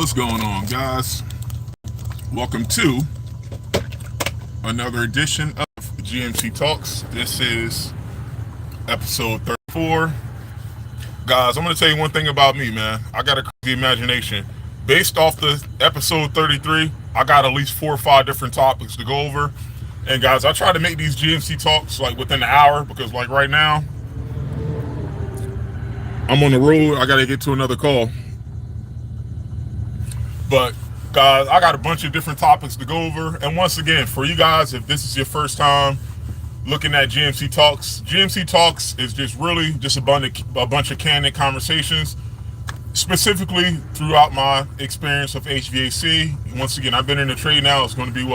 What's going on, guys? Welcome to another edition of GMC Talks. This is episode 34. Guys, I'm going to tell you one thing about me, man. I got a crazy imagination. Based off the episode 33, I got at least 4 or 5 different topics to go over. And guys, I try to make these GMC Talks like within an hour because like right now, I'm on the road. I got to get to another call. But guys, I got a bunch of different topics to go over. And once again, for you guys, if this is your first time looking at GMC Talks is just really just a bunch of candid conversations, specifically throughout my experience of HVAC. Once again, I've been in the trade now. It's going to be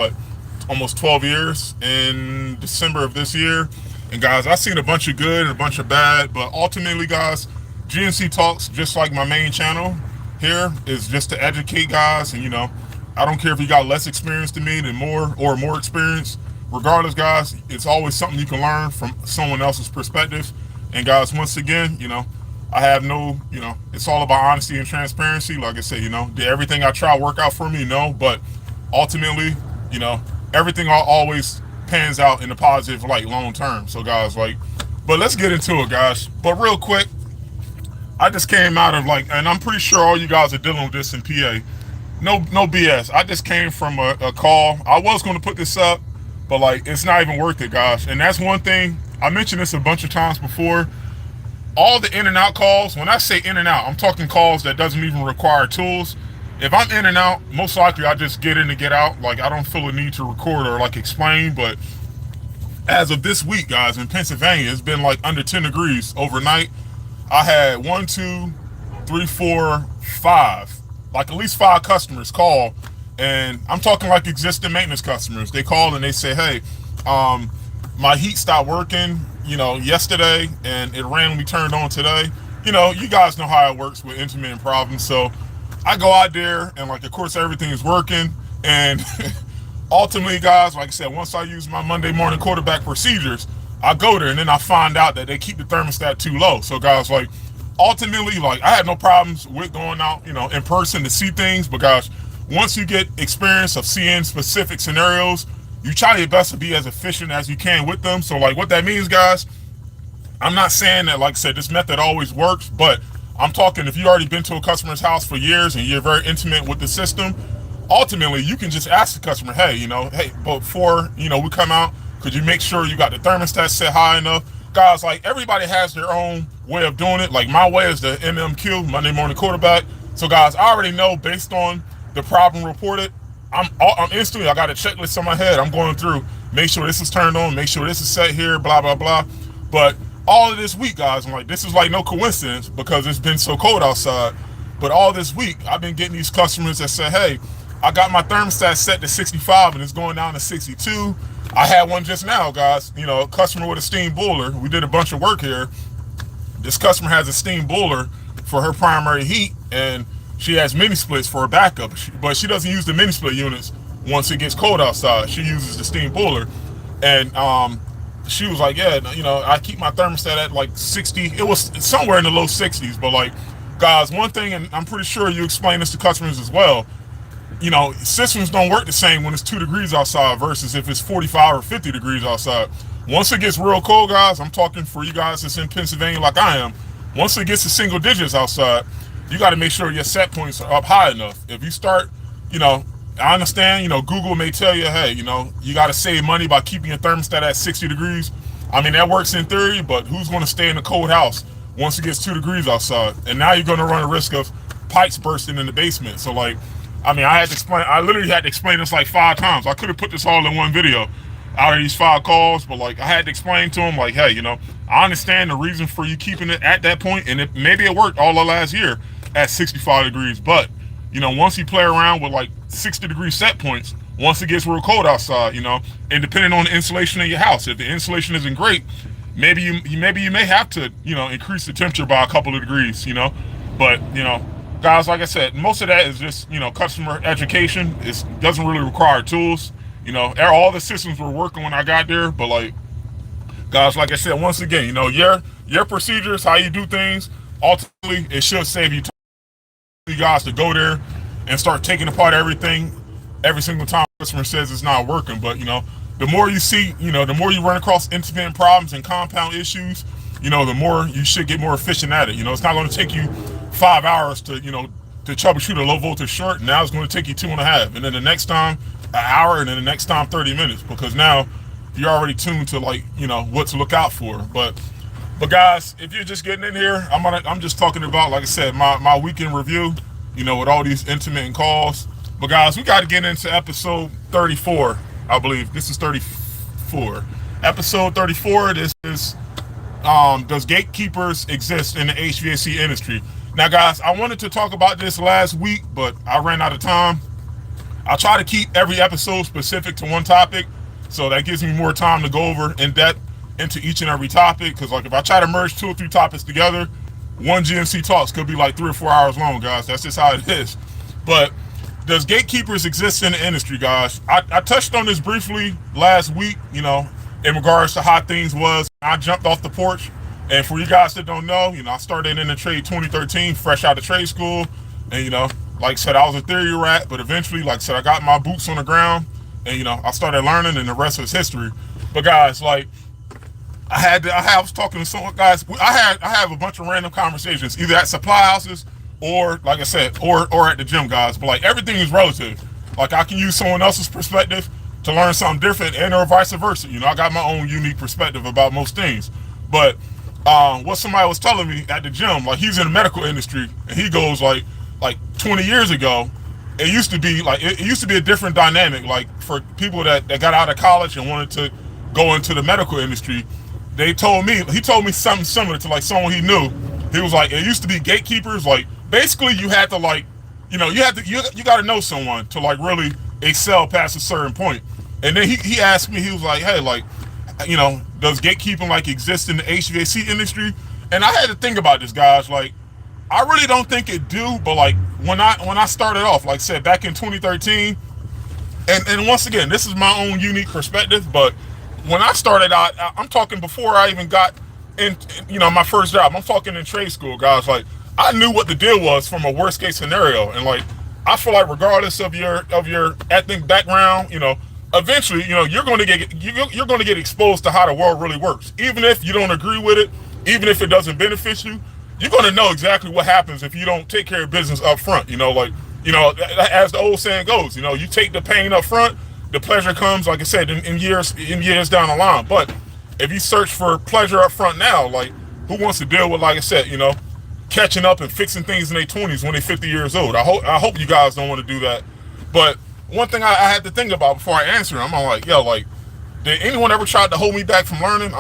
almost 12 years in December of this year. And guys, I've seen a bunch of good and a bunch of bad, but ultimately, guys, GMC Talks, just like my main channel here, is just to educate guys. And I don't care if you got less experience than me than more experience. Regardless, guys, it's always something you can learn from someone else's perspective. And guys, once again, I have no, it's all about honesty and transparency. Like I said, did everything I try work out for me? No, but ultimately, everything always pans out in a positive light long term. So guys, but let's get into it, guys. But real quick, I just came out of and I'm pretty sure all you guys are dealing with this in PA. No BS. I just came from a call. I was going to put this up, but it's not even worth it, guys. And that's one thing. I mentioned this a bunch of times before. All the in and out calls, when I say in and out, I'm talking calls that doesn't even require tools. If I'm in and out, most likely I just get in and get out. I don't feel a need to record or explain. But as of this week, guys, in Pennsylvania, it's been under 10 degrees overnight. I had 1, 2, 3, 4, 5, at least 5 customers call, and I'm talking existing maintenance customers. They call and they say, hey, my heat stopped working, yesterday, and it randomly turned on today. You guys know how it works with intermittent problems. So I go out there and of course everything is working. And ultimately, guys, like I said, once I use my Monday morning quarterback procedures, I go there and then I find out that they keep the thermostat too low. So guys, ultimately, I had no problems with going out, in person to see things. But guys, once you get experience of seeing specific scenarios, you try your best to be as efficient as you can with them. So what that means, guys, I'm not saying that, like I said, this method always works, but I'm talking if you already been to a customer's house for years and you're very intimate with the system, ultimately you can just ask the customer, hey, hey, before, we come out, could you make sure you got the thermostat set high enough? Guys, everybody has their own way of doing it. My way is the MMQ, Monday morning quarterback. So guys, I already know based on the problem reported, I'm instantly, I got a checklist on my head. I'm going through, make sure this is turned on, make sure this is set here, blah, blah, blah. But all of this week, guys, this is no coincidence because it's been so cold outside. But all this week, I've been getting these customers that say, hey, I got my thermostat set to 65 and it's going down to 62. I had one just now, guys, a customer with a steam boiler. We did a bunch of work here. This customer has a steam boiler for her primary heat, and she has mini splits for her backup, but she doesn't use the mini split units once it gets cold outside. She uses the steam boiler. And she was like, yeah, I keep my thermostat at 60. It was somewhere in the low 60s. But guys, one thing, and I'm pretty sure you explain this to customers as well, systems don't work the same when it's 2 degrees outside versus if it's 45 or 50 degrees outside. Once it gets real cold, guys, I'm talking for you guys that's in Pennsylvania like I am, once it gets to single digits outside, you got to make sure your set points are up high enough. If you start, I understand, Google may tell you, hey, you got to save money by keeping your thermostat at 60 degrees. I mean, that works in theory, but who's going to stay in a cold house once it gets 2 degrees outside? And now you're going to run a risk of pipes bursting in the basement. So I literally had to explain this 5 times. I could have put this all in one video out of these 5 calls, but I had to explain to them hey, I understand the reason for you keeping it at that point, and maybe it worked all the last year at 65 degrees, but once you play around with 60 degree set points, once it gets real cold outside, and depending on the insulation in your house, if the insulation isn't great, maybe you may have to increase the temperature by a couple of degrees, but guys, like I said, most of that is just customer education. It doesn't really require tools. All the systems were working when I got there, but guys, like I said, once again, your procedures, how you do things, ultimately it should save you time. You guys to go there and start taking apart everything every single time a customer says it's not working. But the more you see, the more you run across incident problems and compound issues, the more you should get more efficient at it. It's not going to take you 5 hours to troubleshoot a low voltage short. Now it's going to take you 2.5, and then the next time an hour, and then the next time 30 minutes, because now you're already tuned to what to look out for. But guys, if you're just getting in here, I'm just talking about, like I said, my weekend review, with all these intermittent calls. But guys, we got to get into episode 34. I believe this is 34. Episode 34. This is does gatekeepers exist in the HVAC industry? Now, guys, I wanted to talk about this last week, but I ran out of time. I'll try to keep every episode specific to one topic, so that gives me more time to go over in depth into each and every topic. Because if I try to merge 2 or 3 topics together, one GMC Talks could be like 3 or 4 hours long, guys. That's just how it is. But does gatekeepers exist in the industry, guys? I touched on this briefly last week, in regards to how things was. I jumped off the porch, and for you guys that don't know, I started in the trade 2013, fresh out of trade school, and like I said, I was a theory rat, but eventually, like I said, I got my boots on the ground, and I started learning, and the rest is history. But guys, I was talking to some guys. I have a bunch of random conversations, either at supply houses or, like I said, or at the gym, guys. But everything is relative. I can use someone else's perspective to learn something different, and or vice versa. I got my own unique perspective about most things. But what somebody was telling me at the gym, he's in the medical industry, and he goes like 20 years ago, it used to be a different dynamic. For people that got out of college and wanted to go into the medical industry, he told me something similar to someone he knew. He was like, it used to be gatekeepers. Basically you had to you got to know someone to really excel past a certain point. And then he asked me, he was like, hey, does gatekeeping exist in the HVAC industry? And I had to think about this, guys. I really don't think it do, but when I started off, like I said, back in 2013, and once again, this is my own unique perspective, but when I started out, I'm talking before I even got in, my first job. I'm talking in trade school, guys. I knew what the deal was from a worst case scenario, and I feel regardless of your ethnic background, eventually, you're going to get exposed to how the world really works, even if you don't agree with it, even if it doesn't benefit you. You're going to know exactly what happens if you don't take care of business up front. As the old saying goes, you take the pain up front, the pleasure comes, like I said, in years down the line. But if you search for pleasure up front now, who wants to deal with, like I said, catching up and fixing things in their 20s when they're 50 years old? I hope you guys don't want to do that. But one thing I had to think about before I answer, I'm did anyone ever try to hold me back from learning?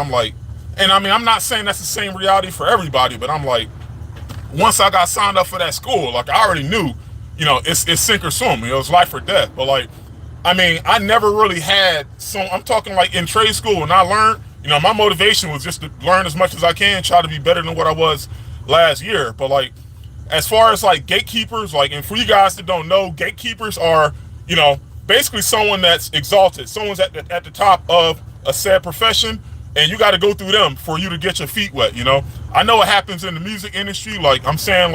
And I'm not saying that's the same reality for everybody, but once I got signed up for that school, I already knew, it's sink or swim. It's life or death. But I never really had I'm talking in trade school when I learned, my motivation was just to learn as much as I can, try to be better than what I was last year. But as far as gatekeepers, and for you guys that don't know, gatekeepers are, basically someone that's exalted, someone's at the top of a said profession, and you got to go through them for you to get your feet wet. I know it happens in the music industry. I'm saying,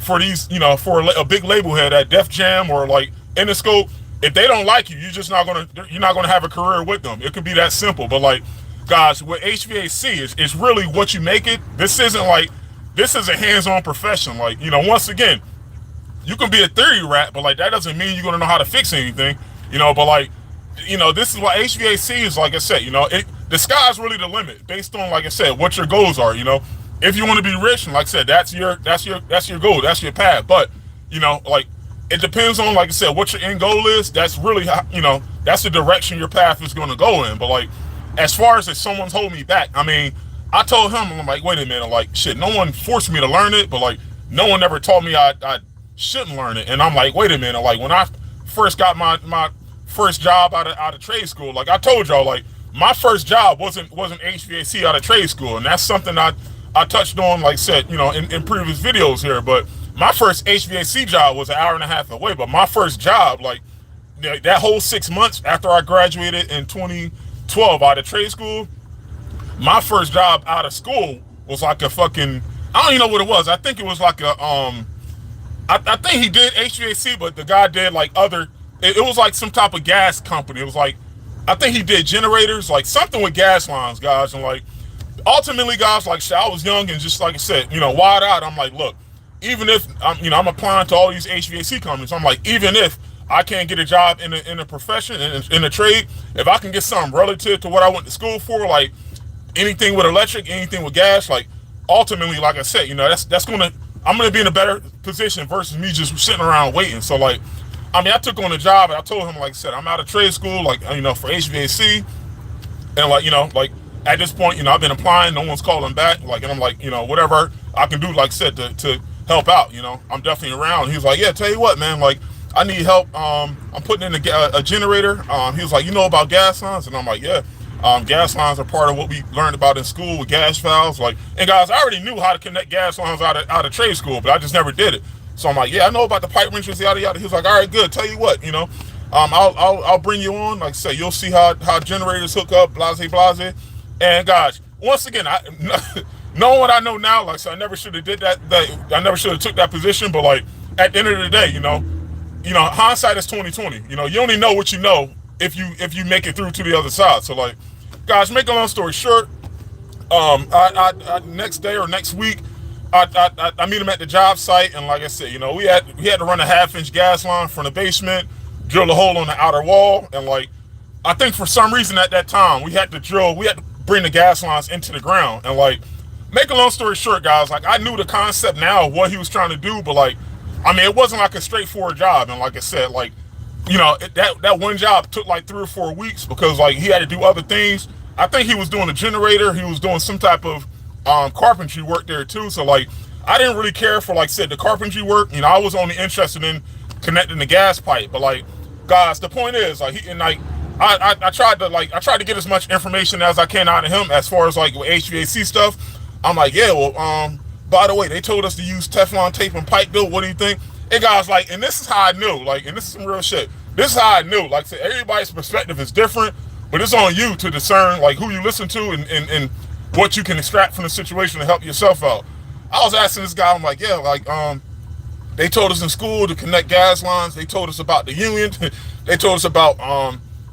for these, for a big label head at Def Jam or Interscope, if they don't like you, you're not gonna have a career with them. It could be that simple. But guys, with HVAC, it's really what you make it. This isn't this is a hands-on profession. Once again, you can be a theory rat, but that doesn't mean you're gonna know how to fix anything. But this is what HVAC is. Like I said, the sky's really the limit based on, like I said, what your goals are. If you want to be rich, and like I said, that's your goal, that's your path. But it depends on, like I said, what your end goal is. That's really how, that's the direction your path is going to go in. But as far as if someone's holding me back, I told him, I'm wait a minute, shit, no one forced me to learn it, but no one ever told me I shouldn't learn it. And I'm wait a minute, when I first got my first job out of trade school, I told y'all, my first job wasn't HVAC out of trade school, and that's something I touched on, like I said, in previous videos here. But my first HVAC job was an hour and a half away. But my first job, that whole 6 months after I graduated in 2012 out of trade school, my first job out of school was a fucking, I don't even know what it was. I think it was I think he did HVAC, but the guy did like other. It was like some type of gas company. It was like, I think he did generators, like something with gas lines, guys. And like, ultimately, guys, like, shit, I was young and just like I said, wide out. I'm like, look, even if I'm applying to all these HVAC companies, I'm like, even if I can't get a job in a profession, in a trade, if I can get something relative to what I went to school for, like anything with electric, anything with gas, like ultimately, like I said, I'm gonna be in a better position versus me just sitting around waiting. So like, I took on a job and I told him, like I said, I'm out of trade school, like for HVAC, and like at this point, I've been applying, no one's calling back, like, and I'm like, whatever I can do, like I said, to help out, I'm definitely around. He was like, yeah, tell you what, man, like I need help. I'm putting in a generator. He was like, about gas lines, and I'm like, yeah. Gas lines are part of what we learned about in school with gas valves. Like, and guys, I already knew how to connect gas lines out of trade school, but I just never did it. So I'm like, yeah, I know about the pipe wrenches, yada yada. He was like, all right, good. Tell you what, I'll bring you on. Like I say, you'll see how generators hook up, blase blase. And guys, once again, knowing what I know now, like, so I never should have did that. I never should have took that position. But like, at the end of the day, hindsight is 20/20. You only know what you know if you make it through to the other side. So like, guys, make a long story short, next day or next week, I meet him at the job site, and like I said, we had to run a 1/2-inch gas line from the basement, drill a hole on the outer wall, and like, I think for some reason at that time we had to bring the gas lines into the ground, and like, make a long story short, guys, like I knew the concept now of what he was trying to do, but like, it wasn't like a straightforward job, and like I said, like, that one job took like 3 or 4 weeks because like he had to do other things. I think he was doing a generator. He was doing some type of carpentry work there too. So like, I didn't really care for, like I said, the carpentry work. I was only interested in connecting the gas pipe. But like, guys, the point is like, I tried to get as much information as I can out of him as far as like with HVAC stuff. I'm like, yeah, well, by the way, they told us to use Teflon tape and pipe build. What do you think? Hey guys, like, and this is how I knew, like, and this is some real shit. This is how I knew, like I said, everybody's perspective is different, but it's on you to discern, like, who you listen to and what you can extract from the situation to help yourself out. I was asking this guy, I'm like, yeah, like, they told us in school to connect gas lines. They told us about the union. They told us about,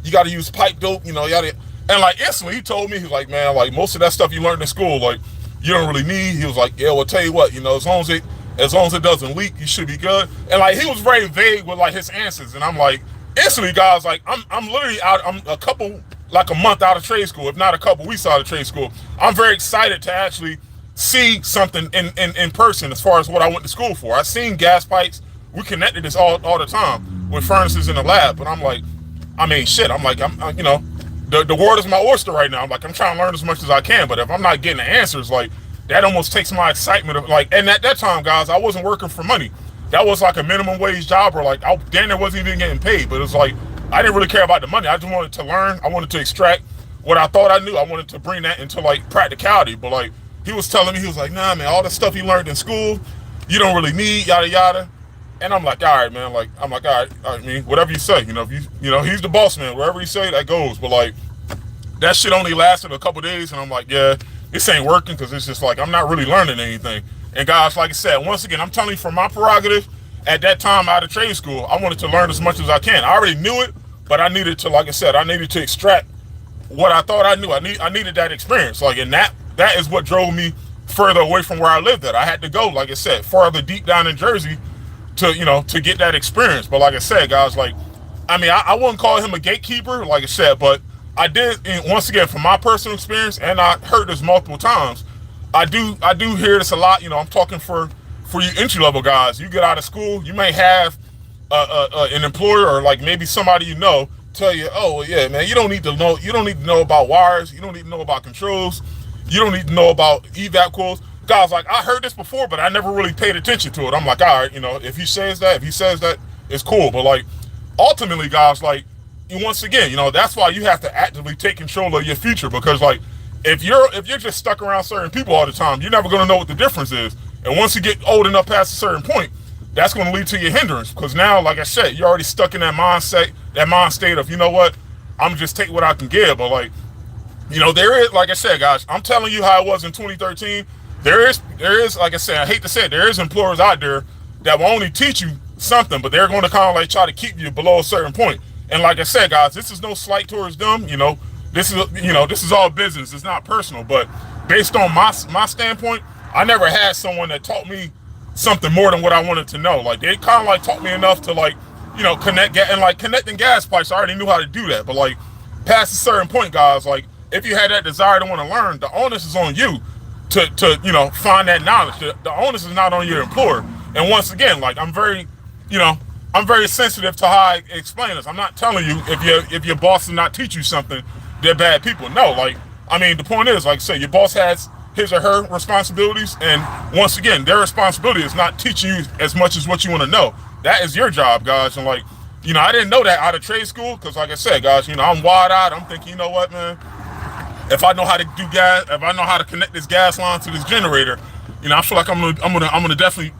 you got to use pipe dope, yada. And like, instantly he told me, he's like, man, like, most of that stuff you learned in school, like, you don't really need. He was like, yeah, well, tell you what, as long as it doesn't leak, you should be good. And like, he was very vague with like his answers, and I'm like, instantly, guys, like, I'm literally out. I'm a month out of trade school, if not a couple weeks out of trade school. I'm very excited to actually see something in person as far as what I went to school for. I've seen gas pipes. We connected this all the time with furnaces in the lab, but I'm like, shit. I'm like, the world is my oyster right now. I'm like, I'm trying to learn as much as I can, but if I'm not getting the answers, like, that almost takes my excitement of like, and at that time, guys, I wasn't working for money. That was like a minimum wage job, or like, damn, it wasn't even getting paid, but it's like, I didn't really care about the money. I just wanted to learn. I wanted to extract what I thought I knew. I wanted to bring that into like practicality. But like, he was telling me, he was like, nah, man, all the stuff you learned in school, you don't really need, yada, yada. And I'm like, all right, man. Like, I'm like, all right, whatever you say, if he's the boss man, wherever you say, that goes. But like, that shit only lasted a couple days, and I'm like, yeah, this ain't working, because it's just like, I'm not really learning anything. And guys, like I said, once again, I'm telling you, from my prerogative, at that time out of trade school, I wanted to learn as much as I can. I already knew it, but I needed to, like I said, I needed to extract what I thought I knew. I needed that experience. Like, and that is what drove me further away from where I lived at. I had to go, like I said, farther deep down in Jersey to get that experience. But like I said, guys, like, I wouldn't call him a gatekeeper, like I said, but I did, and once again, from my personal experience, and I heard this multiple times, I do hear this a lot. I'm talking for you entry-level guys. You get out of school, you may have an employer, or like maybe somebody tell you, oh well, yeah, man, you don't need to know about wires, you don't need to know about controls, you don't need to know about evac coils. Guys, like, I heard this before, but I never really paid attention to it. I'm like, all right, if he says that, it's cool. But like, ultimately, guys, like, once again, that's why you have to actively take control of your future, because like, if you're just stuck around certain people all the time, you're never going to know what the difference is. And once you get old enough past a certain point, that's going to lead to your hindrance, because now, like I said, you're already stuck in that mind state of, you know what, I'm just take what I can give. But like, there is, like I said, guys, I'm telling you how it was in 2013. There is, like I said, I hate to say it, there is employers out there that will only teach you something, but they're going to kind of like try to keep you below a certain point. And like I said, guys, this is no slight towards them. This is all business. It's not personal. But based on my standpoint, I never had someone that taught me something more than what I wanted to know. Like they kind of like taught me enough to like, connecting gas pipes. I already knew how to do that. But like past a certain point, guys, like if you had that desire to want to learn, the onus is on you to find that knowledge. The onus is not on your employer. And once again, like I'm very sensitive to how I explain this. I'm not telling you if your boss does not teach you something, they're bad people. No, like I mean the point is, like I said, your boss has his or her responsibilities, and once again, their responsibility is not teaching you as much as what you want to know. That is your job, guys. And like, I didn't know that out of trade school because, like I said, guys, I'm wide-eyed. I'm thinking, you know what, man? If I know how to do gas, if I know how to connect this gas line to this generator, I feel like I'm gonna definitely,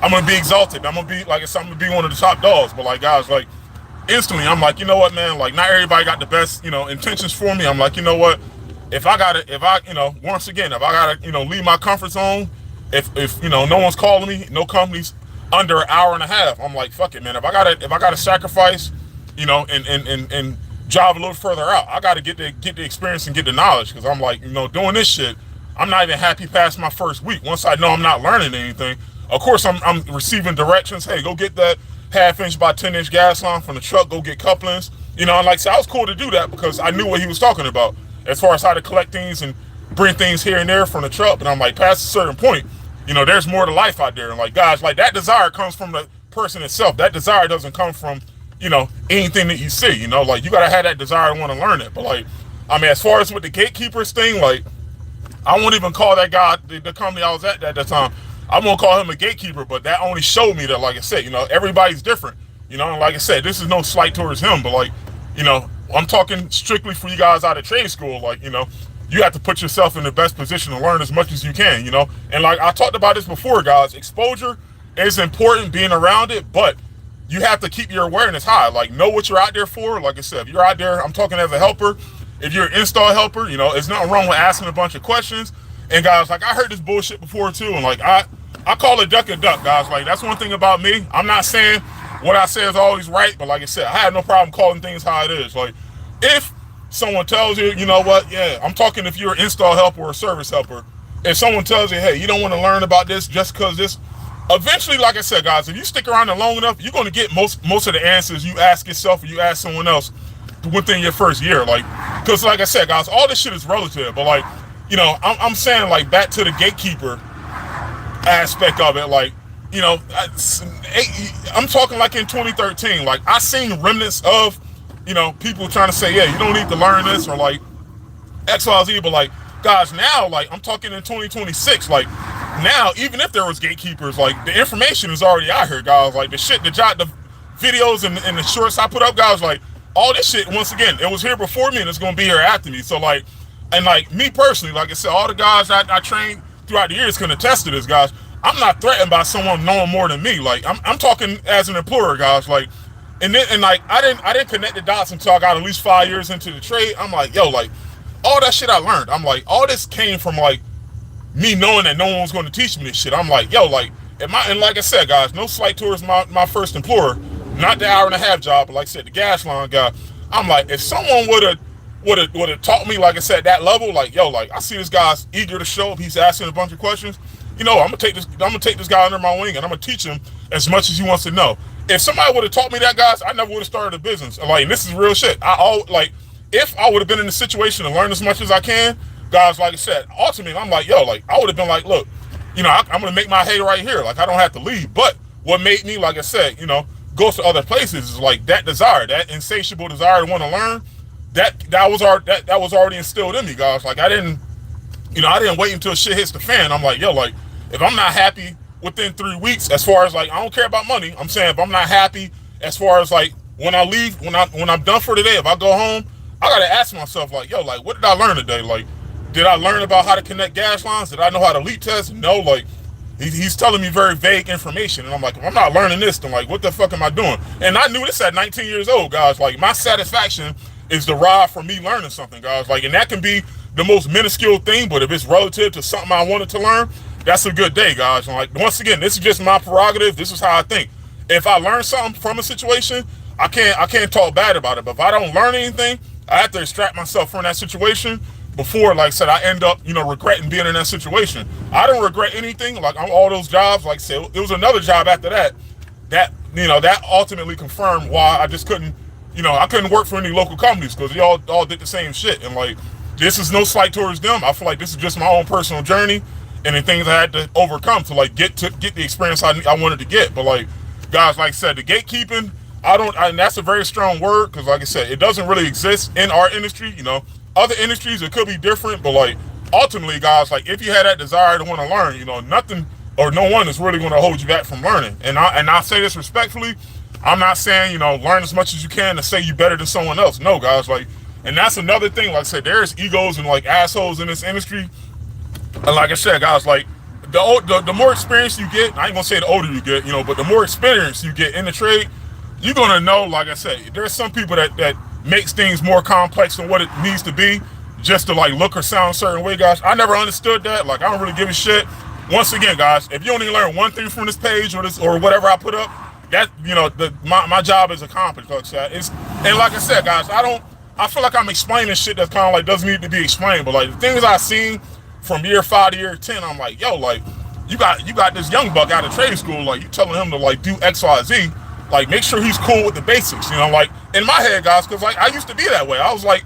I'm gonna be exalted. I'm gonna be like I'm gonna be one of the top dogs. But like, guys, like instantly, I'm like, you know what, man? Like, not everybody got the best, intentions for me. I'm like, you know what? If I gotta leave my comfort zone, if no one's calling me, no company's under an hour and a half, I'm like, fuck it, man. If I gotta sacrifice, and drive a little further out, I gotta get the experience and get the knowledge, because I'm like, doing this shit, I'm not even happy past my first week. Once I know I'm not learning anything, of course I'm receiving directions. Hey, go get that 1/2 by 10 inch gas line from the truck. Go get couplings. And like, so I was cool to do that because I knew what he was talking about as far as how to collect things and bring things here and there from the truck. And I'm like, past a certain point, there's more to life out there. And like, guys, like that desire comes from the person itself. That desire doesn't come from, anything that you see. Like you gotta have that desire to want to learn it. But like, I mean, as far as with the Gatekeepers thing, like I won't even call that guy, the company I was at that time, I won't call him a gatekeeper, but that only showed me that, like I said, everybody's different. And like I said, this is no slight towards him, but like, I'm talking strictly for you guys out of trade school. Like, you have to put yourself in the best position to learn as much as you can, And like I talked about this before, guys, exposure is important, being around it, but you have to keep your awareness high. Like, know what you're out there for. Like I said, if you're out there, I'm talking as a helper. If you're an install helper, there's nothing wrong with asking a bunch of questions. And guys, like I heard this bullshit before too, and like I call it duck, guys. Like that's one thing about me. I'm not saying what I say is always right, but like I said, I have no problem calling things how it is. Like if someone tells you, I'm talking if you're an install helper or a service helper, if someone tells you, hey, you don't want to learn about this just because this, eventually, like I said, guys, if you stick around there long enough, you're going to get most of the answers you ask yourself or you ask someone else within your first year. Like, because like I said, guys, all this shit is relative, but like, I'm saying, like, back to the gatekeeper aspect of it, like, I'm talking like in 2013, like I seen remnants of, people trying to say, yeah, you don't need to learn this or like X, Y, Z, but like, guys, now, like, I'm talking in 2026, like, now, even if there was gatekeepers, like, the information is already out here, guys. Like, the videos and the shorts I put up, guys, like, all this shit, once again, it was here before me and it's gonna be here after me. So, like, and like, me personally, like I said, all the guys I trained throughout the years can attest to this, guys. I'm not threatened by someone knowing more than me. Like, I'm talking as an employer, guys. Like, and like, I didn't connect the dots until I got at least 5 years into the trade. I'm like, yo, like, all that shit I learned, I'm like, all this came from like me knowing that no one was going to teach me this shit. I'm like, yo, like, and like I said, guys, no slight towards my first employer, not the hour and a half job, but like I said, the gas line guy. I'm like, if someone would have taught me, like I said, that level, like, yo, like, I see this guy's eager to show up, he's asking a bunch of questions, I'm gonna take this guy under my wing and I'm gonna teach him as much as he wants to know. If somebody would have taught me that, guys, I never would have started a business. Like, and this is real shit. If I would have been in the situation to learn as much as I can, guys, like I said, ultimately, I'm like, yo, like, I would have been like, look, I'm going to make my hay right here. Like, I don't have to leave. But what made me, like I said, go to other places is like that desire, that insatiable desire to want to learn, that was already instilled in me, guys. Like, I didn't wait until shit hits the fan. I'm like, yo, like, if I'm not happy within 3 weeks, as far as like, I don't care about money. I'm saying if I'm not happy as far as like when I leave, when I'm done for the day, if I go home, I gotta ask myself, like, yo, like, what did I learn today? Like, did I learn about how to connect gas lines? Did I know how to leak test? No, like, he's telling me very vague information. And I'm like, if I'm not learning this, then like, what the fuck am I doing? And I knew this at 19 years old, guys. Like, my satisfaction is derived from me learning something, guys. Like, and that can be the most minuscule thing, but if it's relative to something I wanted to learn, that's a good day, guys. And like, once again, this is just my prerogative. This is how I think. If I learn something from a situation, I can't talk bad about it. But if I don't learn anything, I have to extract myself from that situation before, like I said, I end up, regretting being in that situation. I don't regret anything. Like, on all those jobs, like I said, there was another job after that that ultimately confirmed why I just couldn't, I couldn't work for any local companies, because they all did the same shit. And like, this is no slight towards them. I feel like this is just my own personal journey and the things I had to overcome to like get the experience I wanted to get. But like, guys, like I said, the gatekeeping, and that's a very strong word, because like I said, it doesn't really exist in our industry. Other industries, it could be different, but like, ultimately, guys, like, if you had that desire to want to learn, nothing or no one is really going to hold you back from learning. And I say this respectfully. I'm not saying, learn as much as you can to say you better than someone else. No, guys, like, and that's another thing. Like I said, there's egos and like assholes in this industry. And like I said, guys, like, the more experience you get, I ain't gonna say the older you get, but the more experience you get in the trade, you're gonna know, like I said, there's some people that makes things more complex than what it needs to be just to like look or sound a certain way, guys. I never understood that. Like, I don't really give a shit. Once again, guys, if you only learn one thing from this page or whatever I put up, that, my job is accomplished. Like I said, and like I said, guys, I feel like I'm explaining shit that kind of like doesn't need to be explained. But like, the things I've seen from year 5 to year 10, I'm like, yo, like, you got this young buck out of trade school, like, you telling him to like do X, Y, Z, like, make sure he's cool with the basics, like, in my head, guys, because like, I used to be that way. I was like,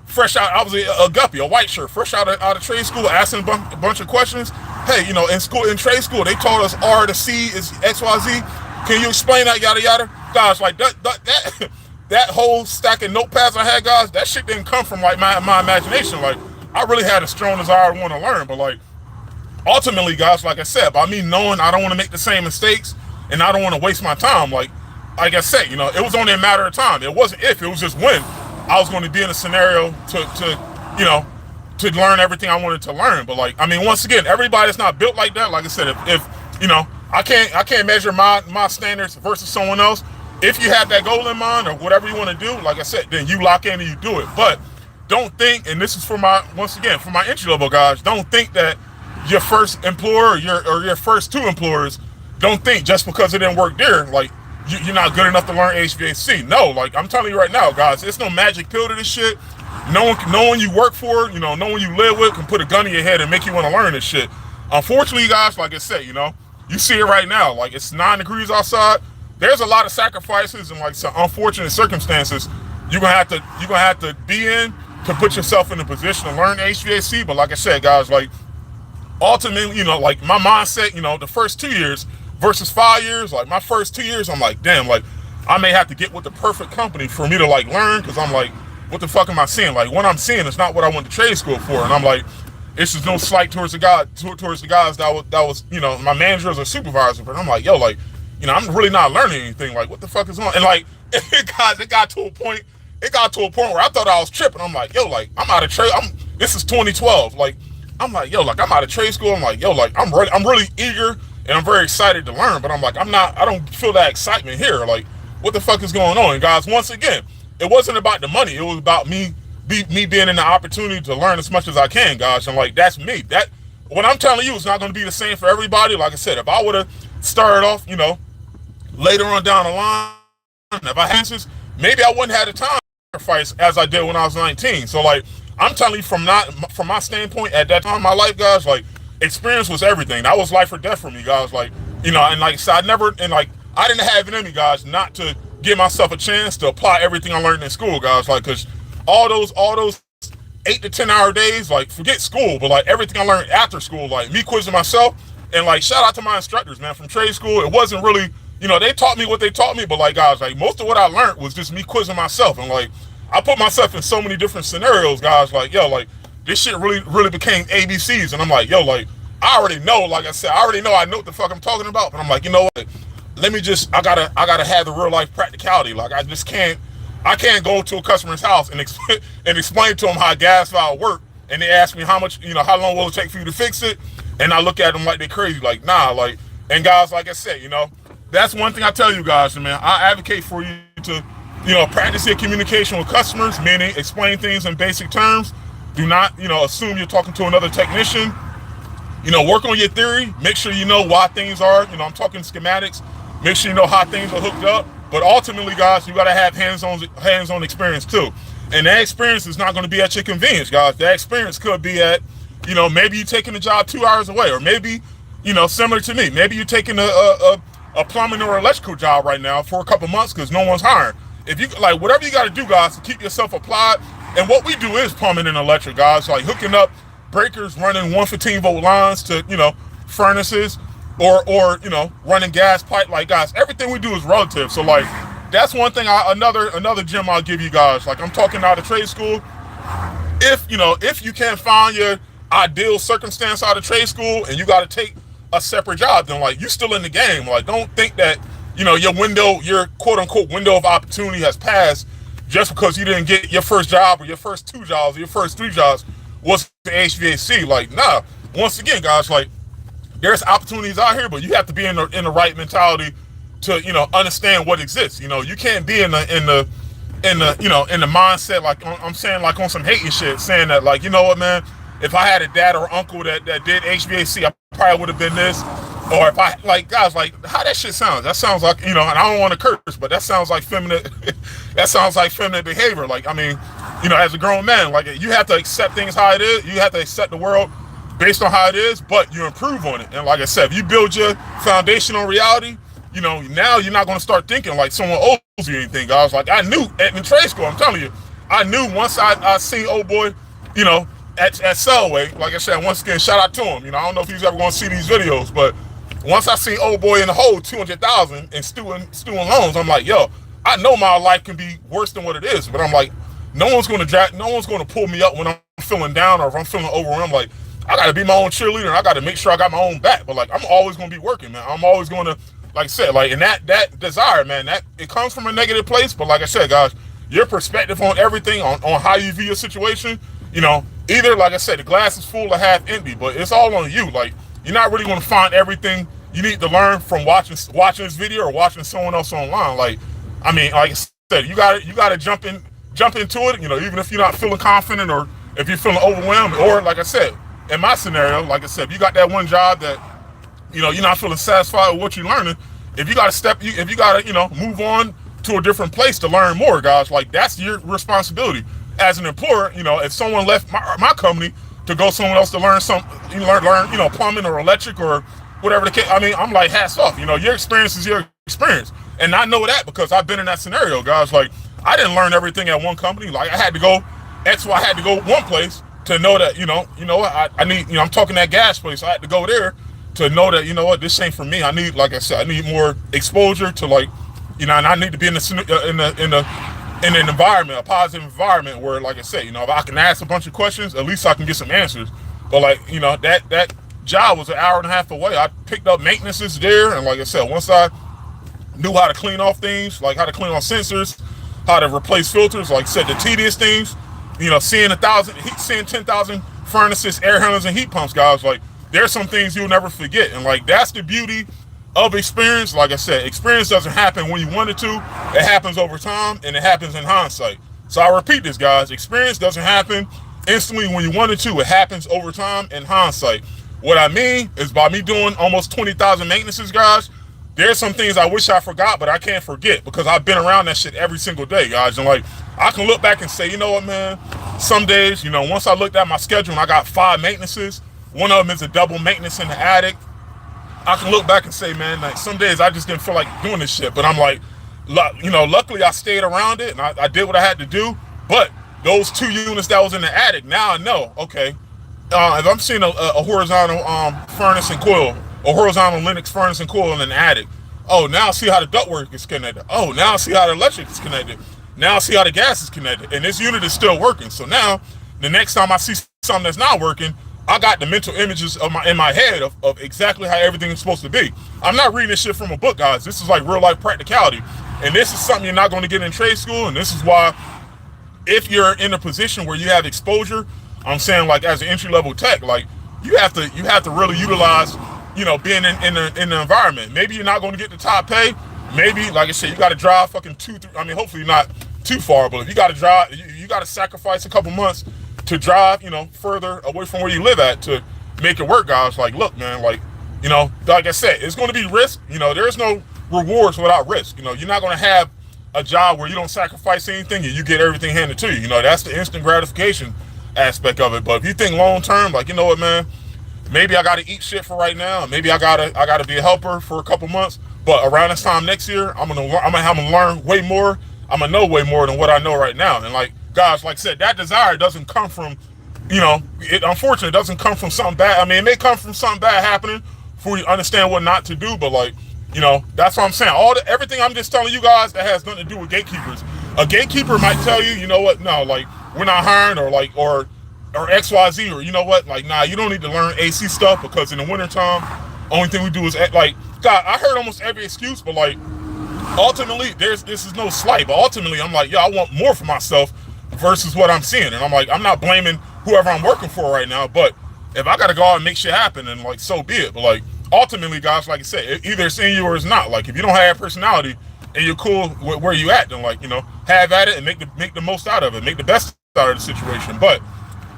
fresh out, I was a guppy, a white shirt, fresh out of trade school, asking a bunch of questions. Hey, in trade school, they taught us R to C is X, Y, Z. Can you explain that, yada, yada? Guys, like, that whole stack of notepads I had, guys, that shit didn't come from like my imagination. Like, I really had a strong desire to want to learn. But like, ultimately, guys, like I said, by me knowing I don't want to make the same mistakes and I don't want to waste my time, like I said, it was only a matter of time. It wasn't if, it was just when I was going to be in a scenario to learn everything I wanted to learn. But like, I mean, once again, everybody's not built like that. Like I said, if I can't measure my standards versus someone else. If you have that goal in mind or whatever you want to do, like I said, then you lock in and you do it. But don't think, and this is for my entry level guys, don't think that your first employer or your first 2 employers, don't think just because it didn't work there, like you're not good enough to learn HVAC. No, like, I'm telling you right now, guys, it's no magic pill to this shit. No one you work for, no one you live with can put a gun in your head and make you want to learn this shit. Unfortunately, guys, like I said, you see it right now. Like, it's 9 degrees outside. There's a lot of sacrifices and like some unfortunate circumstances you're gonna have to be in to put yourself in a position to learn HVAC. But like I said, guys, like, ultimately, like, my mindset, the first 2 years versus 5 years, like, my first 2 years, I'm like, damn, like, I may have to get with the perfect company for me to like learn, because I'm like, what the fuck am I seeing? Like, what I'm seeing is not what I went to trade school for. And I'm like, this is no slight towards the guys that was my managers or supervisor, but I'm like, yo, like, I'm really not learning anything. Like, what the fuck is on? And like, it got to a point where I thought I was tripping. I'm like, yo, like, I'm out of trade. This is 2012. Like, I'm like, yo, like, I'm out of trade school. I'm like, yo, like, I'm really eager and I'm very excited to learn, but I'm like, I don't feel that excitement here. Like, what the fuck is going on? And guys, once again, it wasn't about the money. It was about me being in the opportunity to learn as much as I can, guys. And like, that's me. That, what I'm telling you is not going to be the same for everybody. Like I said, if I would have started off, later on down the line, if I had this, maybe I wouldn't have the time to sacrifice as I did when I was 19. So like, I'm telling you, from my standpoint at that time in my life, guys, like, experience was everything. That was life or death for me, guys. Like, and like I said, I didn't have it in me, guys, not to give myself a chance to apply everything I learned in school, guys. Like, cause all those 8 to 10 hour days, like, forget school, but like everything I learned after school, like me quizzing myself, and like, shout out to my instructors, man, from trade school. It wasn't really, they taught me what they taught me, but like, guys, like, most of what I learned was just me quizzing myself. And like, I put myself in so many different scenarios, guys. Like, yo, like, this shit really became ABCs. And I'm like, yo, like, I already know, like I said, I know what the fuck I'm talking about. But I'm like, you know what? Let me just, I gotta have the real life practicality. Like, I can't go to a customer's house and explain to them how a gas valve work, and they ask me how much, how long will it take for you to fix it? And I look at them like they're crazy, like, nah, like, and guys, like I said, that's one thing I tell you guys, man. I advocate for you to, practice your communication with customers, meaning explain things in basic terms. Do not, assume you're talking to another technician. work on your theory. Make sure you know why things are, I'm talking schematics. Make sure you know how things are hooked up. But ultimately, guys, you got to have hands-on experience too. And that experience is not going to be at your convenience, guys. That experience could be at, maybe you're taking a job 2 hours away, or maybe, similar to me, maybe you're taking a plumbing or electrical job right now for a couple months because no one's hiring. If you like, whatever you got to do, guys, to keep yourself applied. And what we do is plumbing and electric, guys, like hooking up breakers, running 115-volt lines to, furnaces, or running gas pipe. Like, guys, everything we do is relative. So like, that's one thing. Another gem I'll give you guys. Like, I'm talking out of trade school. If you can't find your ideal circumstance out of trade school and you got to take a separate job, then like, you still in the game. Like, don't think that your quote unquote window of opportunity has passed just because you didn't get your first job or your first 2 jobs or your first 3 jobs was the HVAC. Like, nah. Once again, guys, like, there's opportunities out here, but you have to be in the right mentality to understand what exists. You can't be in the mindset, like, I'm saying, like, on some hating shit, saying that, like, you know what, man, if I had a dad or uncle that did HVAC, I probably would have been this. Or if I, like, guys, like, how that shit sounds, that sounds like, and I don't want to curse, but that sounds like feminine, that sounds like feminine behavior. Like, I mean, as a grown man, like, you have to accept things how it is. You have to accept the world based on how it is, but you improve on it. And like I said, if you build your foundation on reality, now you're not going to start thinking like someone owes you anything, guys. Like, I knew in trade school, I'm telling you, I knew once I seen old boy, at Selway, like I said, once again, shout out to him. I don't know if he's ever going to see these videos, but once I seen old boy in the hole, 200,000 and stewing loans, I'm like, yo, I know my life can be worse than what it is, but I'm like, no one's going to pull me up when I'm feeling down or if I'm feeling overwhelmed. Like, I got to be my own cheerleader. And I got to make sure I got my own back. But like, I'm always going to be working, man. I'm always going to, like I said, like, and that desire, man, that it comes from a negative place. But like I said, guys, your perspective on everything, on how you view your situation, either, like I said, the glass is full or half empty, but it's all on you. Like, you're not really going to find everything you need to learn from watching this video or watching someone else online. Like, I mean, like I said, you got to jump into it, even if you're not feeling confident or if you're feeling overwhelmed, or like I said, in my scenario, like I said, if you got that one job that, you're not feeling satisfied with what you're learning, if you got to move on to a different place to learn more, guys, like, that's your responsibility as an employer. If someone left my company to go somewhere else to learn learn plumbing or electric or whatever the case, I mean, I'm like, hats off. Your experience is your experience, and I know that because I've been in that scenario, guys. Like, I didn't learn everything at one company. Like, I had to go I had to go one place to know that, I need, I'm talking that gas place. I had to go there to know that, this ain't for me. I need, like I said, I need more exposure to, like, and I need to be in an environment, a positive environment where, like I said, if I can ask a bunch of questions, at least I can get some answers. But like, that job was an hour and a half away. I picked up maintenances there, and like I said, once I knew how to clean off things, like how to clean off sensors, how to replace filters, like I said, the tedious things, seeing 10,000 furnaces, air handlers, and heat pumps, guys, like, there's some things you'll never forget. And like, that's the beauty of experience. Like I said, experience doesn't happen when you want it to. It happens over time, and it happens in hindsight. So I repeat this, guys, experience doesn't happen instantly when you want it to. It happens over time in hindsight. What I mean is, by me doing almost 20,000 maintenances, guys, there's some things I wish I forgot, but I can't forget because I've been around that shit every single day, guys. And like, I can look back and say, you know what, man, some days, once I looked at my schedule and I got 5 maintenances, one of them is a double maintenance in the attic, I can look back and say, man, like, some days I just didn't feel like doing this shit. But I'm like, luckily I stayed around it and I did what I had to do. But those 2 units that was in the attic, now I know, okay, if I'm seeing a horizontal furnace and coil, a horizontal Linux furnace and coil in an attic, oh, now I see how the ductwork is connected. Oh, now I see how the electric is connected. Now I see how the gas is connected. And this unit is still working. So now, the next time I see something that's not working, I got the mental images in my head of exactly how everything is supposed to be. I'm not reading this shit from a book, guys. This is like real life practicality. And this is something you're not going to get in trade school. And this is why, if you're in a position where you have exposure, I'm saying, like, as an entry level tech, like, you have to really utilize, being in the environment. Maybe you're not going to get the top pay. Maybe, like I said, you got to drive fucking 2-3. I mean, hopefully not too far, but if you got to drive, you got to sacrifice a couple months to drive, further away from where you live at to make it work, guys. Like, look, man, like, you know, like I said, it's going to be risk. You know, there's no rewards without risk. You know, you're not going to have a job where you don't sacrifice anything and you get everything handed to you. You know, that's the instant gratification aspect of it. But if you think long term, like, you know what, man, maybe I got to eat shit for right now. Maybe I gotta be a helper for a couple months. But around this time next year, I'm gonna have to learn way more. I'm gonna know way more than what I know right now. And like, guys, like I said, that desire doesn't come from, you know, it unfortunately doesn't come from something bad. I mean, it may come from something bad happening before you understand what not to do. But like, you know, that's what I'm saying. Everything I'm just telling you guys that has nothing to do with gatekeepers. A gatekeeper might tell you, you know what, no, like, we're not hiring, or like, or XYZ, or you know what, like, nah, you don't need to learn AC stuff because in the wintertime, only thing we do is, like, God, I heard almost every excuse, but like, ultimately, this is no slight, but ultimately, I'm like, yo, I want more for myself versus what I'm seeing. And I'm like, I'm not blaming whoever I'm working for right now, but if I got to go out and make shit happen, then like, so be it. But like, ultimately, guys, like I said, either it's in you or it's not. Like, if you don't have personality and you're cool with where you at, then like, you know, have at it and make the most out of it, make the best out of the situation. But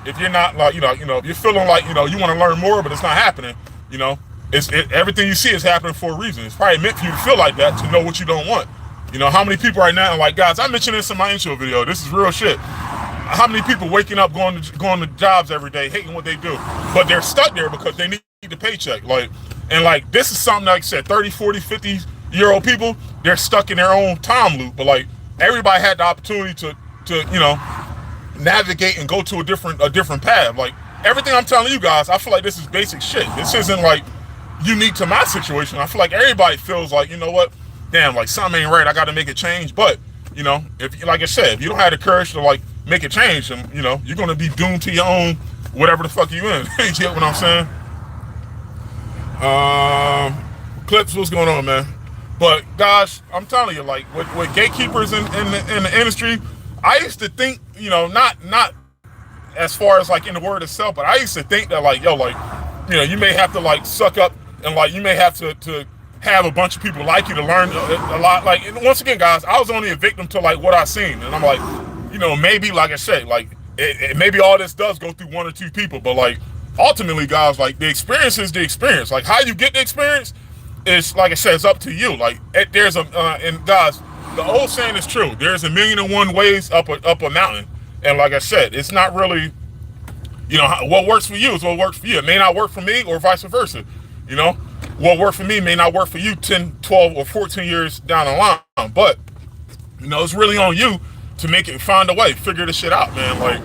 if you're not, like, you know, if you're feeling like, you know, you want to learn more, but it's not happening, you know, everything you see is happening for a reason. It's probably meant for you to feel like that, to know what you don't want. You know, how many people right now, like, guys, I mentioned this in my intro video, this is real shit. How many people waking up, going to jobs every day, hating what they do, but they're stuck there because they need the paycheck. Like, and like, this is something, like I said, 30, 40, 50-year-old people, they're stuck in their own time loop. But like, everybody had the opportunity to you know, navigate and go to a different path. Like, everything I'm telling you guys, I feel like this is basic shit. This isn't like unique to my situation. I feel like everybody feels like, you know what, damn, like, something ain't right, I got to make a change. But you know, if, like I said, if you don't have the courage to like make a change, and you know, you're gonna be doomed to your own whatever the fuck you in. You get what I'm saying? Clips, what's going on, man? But gosh, I'm telling you, like, with gatekeepers in the industry, I used to think, you know, not as far as like in the word itself, but I used to think that like, yo, like, you know, you may have to like suck up, and like, you may have to have a bunch of people like you to learn a lot. Like, and once again, guys, I was only a victim to like what I seen, and I'm like, you know, maybe, like I said, like, maybe all this does go through one or two people, but like, ultimately, guys, like, the experience is the experience. Like, how you get the experience is, like I said, it's up to you. Like, there's a and guys, the old saying is true. There's 1,000,001 ways up a mountain, and like I said, it's not really, you know, what works for you is what works for you. It may not work for me, or vice versa. You know, what worked for me may not work for you 10, 12, or 14 years down the line. But you know, it's really on you to make it, find a way, figure this shit out, man. Like,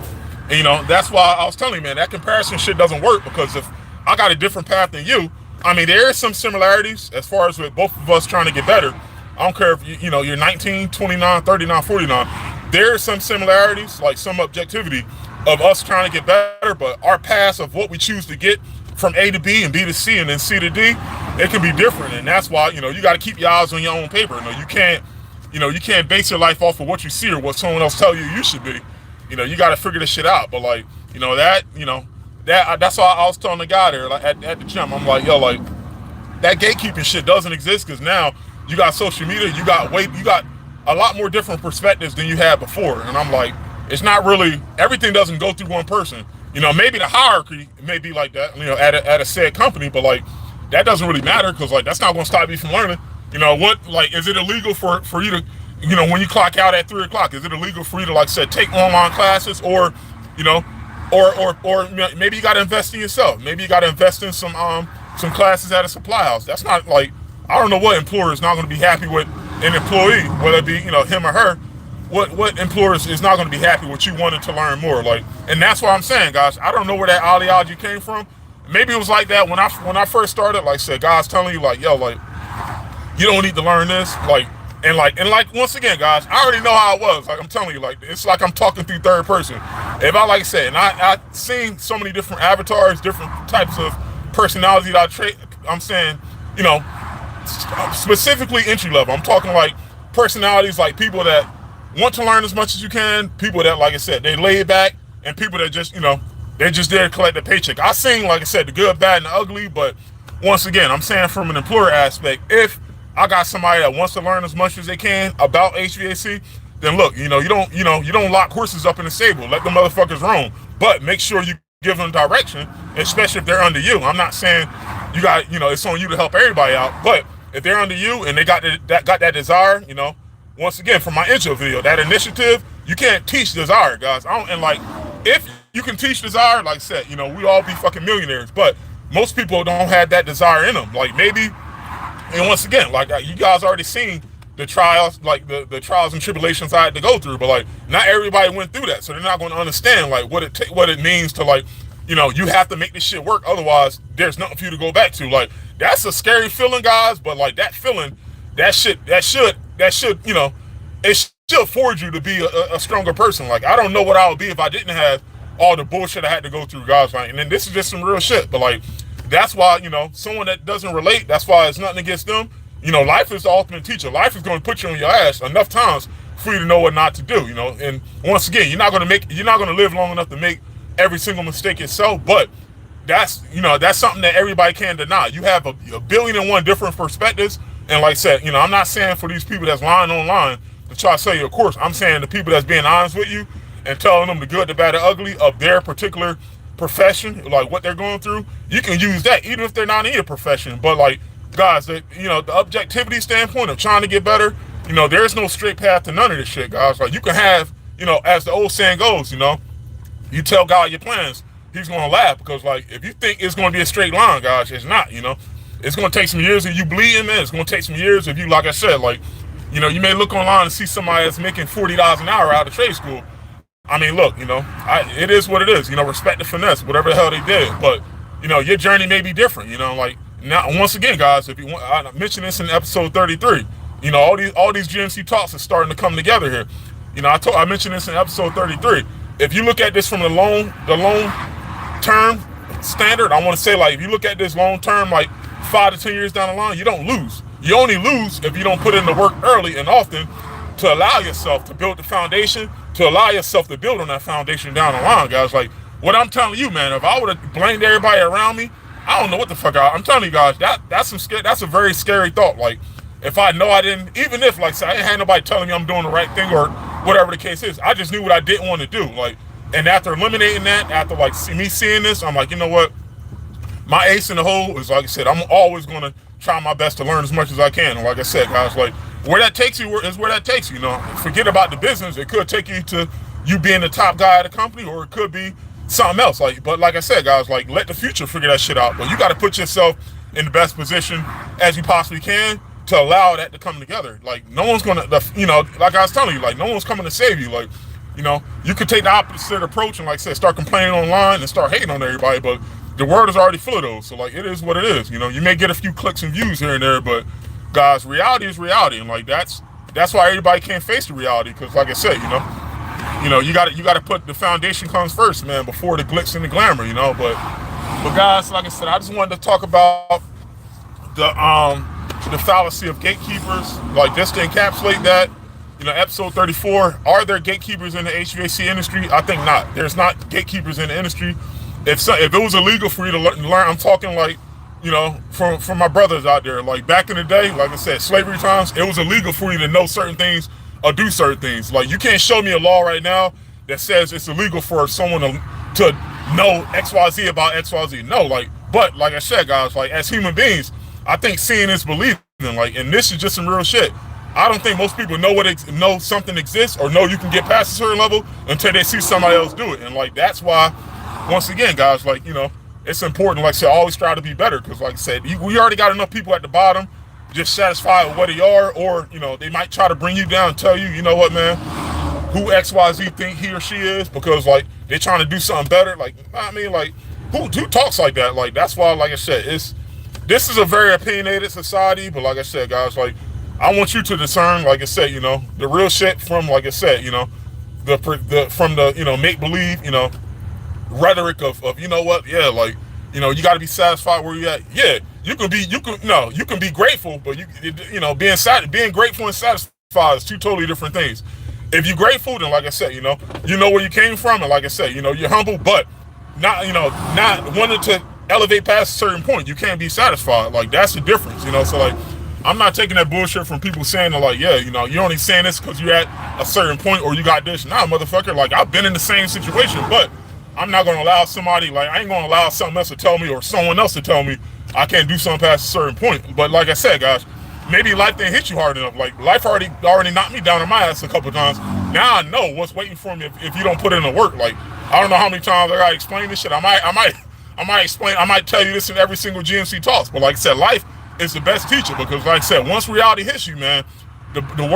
and, you know, that's why I was telling you, man, that comparison shit doesn't work, because if I got a different path than you, I mean, there is some similarities as far as with both of us trying to get better. I don't care if you know, you're 19, 29, 39, 49. There are some similarities, like some objectivity of us trying to get better, but our paths of what we choose to get from A to B and B to C and then C to D, it can be different. And that's why, you know, you got to keep your eyes on your own paper. You know, you can't base your life off of what you see or what someone else tell you should be. You know, you got to figure this shit out. But like, you know, that's why I was telling the guy there, like, at the gym, I'm like, yo, like, that gatekeeping shit doesn't exist, because now you got social media, you got a lot more different perspectives than you had before. And I'm like, it's not really, everything doesn't go through one person. You know, maybe the hierarchy may be like that, you know, at a said company, but like, that doesn't really matter, because like, that's not going to stop you from learning. You know, what, like, is it illegal for you to, you know, when you clock out at 3 o'clock, is it illegal for you to, like I said, take online classes, or, you know, or maybe you got to invest in yourself. Maybe you got to invest in some classes at a supply house. That's not like, I don't know what employer is not going to be happy with an employee, whether it be, you know, him or her. What employer is not going to be happy with you wanting to learn more? Like, and that's what I'm saying, guys. I don't know where that ideology came from. Maybe it was like that when I first started. Like I said, guys telling you, like, yo, like, you don't need to learn this, like, and once again, guys, I already know how it was. Like, I'm telling you, like, it's like I'm talking through third person. If I, like I said, and I seen so many different avatars, different types of personality that I'm saying, you know, specifically entry level. I'm talking like personalities, like people that want to learn as much as you can, people that, like I said, they lay back, and people that just, you know, they're just there to collect a paycheck. I seen, like I said, the good, bad, and the ugly, but once again, I'm saying from an employer aspect, if I got somebody that wants to learn as much as they can about HVAC, then look, you know, you don't lock horses up in the stable. Let the motherfuckers roam. But make sure you give them direction, especially if they're under you. I'm not saying you got, it's on you to help everybody out, but if they're under you and they got that desire, once again, from my intro video, that initiative, you can't teach desire, guys. If you can teach desire, like I said, we all be fucking millionaires, but most people don't have that desire in them. Like maybe, and once again, like you guys already seen the trials, like the trials and tribulations I had to go through, but like not everybody went through that, so they're not going to understand like what it means to like, you have to make this shit work, otherwise there's nothing for you to go back to. Like that's a scary feeling, guys, but like that feeling, that should, it should forge you to be a stronger person. Like I don't know what I would be if I didn't have all the bullshit I had to go through, guys. Like, and then this is just some real shit, but like that's why, someone that doesn't relate, that's why it's nothing against them. Life is the ultimate teacher. Life is going to put you on your ass enough times for you to know what not to do, and once again, you're not going to live long enough to make every single mistake yourself, but that's something that everybody can't deny. You have a billion and one different perspectives, and like I said, I'm not saying for these people that's lying online to try to sell you a course. I'm saying the people that's being honest with you and telling them the good, the bad, the ugly of their particular profession, like what they're going through, you can use that even if they're not in your profession. But like, guys, the objectivity standpoint of trying to get better, there's no straight path to none of this shit, guys. Like you can have, as the old saying goes, you tell God your plans, he's going to laugh, because like if you think it's going to be a straight line, guys, it's not. It's going to take some years of you bleeding, man. It's going to take some years of you, like I said, like, you may look online and see somebody that's making $40 an hour out of trade school. I mean, look, it is what it is. Respect the finesse, whatever the hell they did. But your journey may be different. Like now, once again, guys, if you want, I mentioned this in episode 33. All these GMC talks are starting to come together here. I mentioned this in episode 33. If you look at this from the long term standard, I want to say, like, if you look at this long term, like 5 to 10 years down the line, you don't lose. You only lose if you don't put in the work early and often to allow yourself to build the foundation, to allow yourself to build on that foundation down the line, guys. Like what I'm telling you, man, if I would have blamed everybody around me, I don't know what the fuck I'm telling you guys, that's a very scary thought. Like if I know I didn't, even if, like, say, I didn't have nobody telling me I'm doing the right thing or whatever the case is, I just knew what I didn't want to do. Like, and after eliminating that, after like me seeing this, I'm like, you know what? My ace in the hole is, like I said, I'm always going to try my best to learn as much as I can. And like I said, guys, like where that takes you is where that takes you. Forget about the business. It could take you to you being the top guy at the company, or it could be something else. Like, but like I said, guys, like let the future figure that shit out. But you got to put yourself in the best position as you possibly can to allow that to come together. Like no one's gonna, like I was telling you, like no one's coming to save you. Like, you could take the opposite approach and, like I said, start complaining online and start hating on everybody, but the world is already full of those. So like, it is what it is. You may get a few clicks and views here and there, but guys, reality is reality, and like that's why everybody can't face the reality. Because like I said, you got to put the foundation comes first, man, before the glitz and the glamour. But guys, like I said, I just wanted to talk about the fallacy of gatekeepers, like just to encapsulate that. Episode 34, are there gatekeepers in the HVAC industry? I think not. There's not gatekeepers in the industry. If it was illegal for you to learn, I'm talking like, from my brothers out there, like back in the day, like I said, slavery times, it was illegal for you to know certain things or do certain things. Like you can't show me a law right now that says it's illegal for someone to know XYZ about XYZ. No, but like I said, guys, like as human beings, I think seeing is believing. Like, and this is just some real shit. I don't think most people know something exists or know you can get past a certain level until they see somebody else do it. And like that's why, once again, guys, like it's important. Like I said, always try to be better, because like I said, we already got enough people at the bottom just satisfied with what they are, or they might try to bring you down and tell you, you know what, man, who XYZ think he or she is, because like they're trying to do something better. Like, I mean, like who talks like that? Like that's why, like I said, this is a very opinionated society. But like I said, guys, like I want you to discern, like I said, the real shit from, like I said, from the make believe, rhetoric of what, yeah, like you got to be satisfied where you at. Yeah, you can be grateful, but being grateful and satisfied is two totally different things. If you're grateful, then like I said, you know where you came from, and like I said, you're humble, but not wanting to elevate past a certain point. You can't be satisfied. Like that's the difference, so like I'm not taking that bullshit from people saying that, like, yeah, you're only saying this because you're at a certain point or you got this. Nah, motherfucker, like I've been in the same situation, but I'm not going to allow somebody, like, I ain't going to allow something else to tell me or someone else to tell me I can't do something past a certain point. But like I said, guys, maybe life didn't hit you hard enough. Like, life already knocked me down on my ass a couple of times. Now I know what's waiting for me if you don't put in the work. Like, I don't know how many times I gotta explain this shit. I might tell you this in every single GMC talks. But like I said, life is the best teacher, because like I said, once reality hits you, man, the